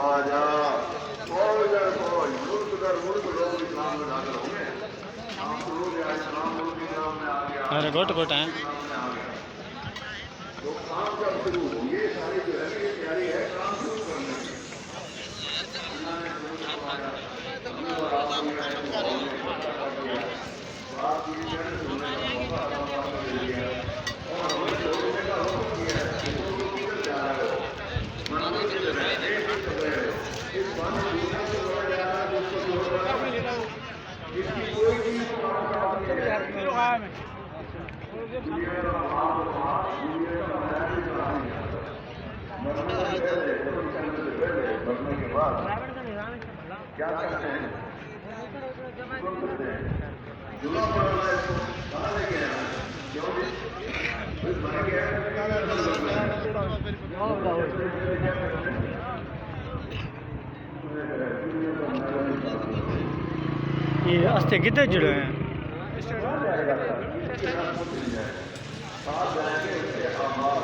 आजा कोई दर कोई मुल्क लोग इस्लाम में दाखिल होंगे। आप लोग इस्लाम मुल्क इस्लाम में आ गया। अरे गोट गोट हैं तो काम जब शुरू हो ये सारी जो है ये तैयारी है काम शुरू करने की। क्या करते हैं जुला पड़ रहा है इसको कहाँ लेके आना क्यों ये अस्ते कितने जुड़े हैं साथ जाएंगे उसके आभार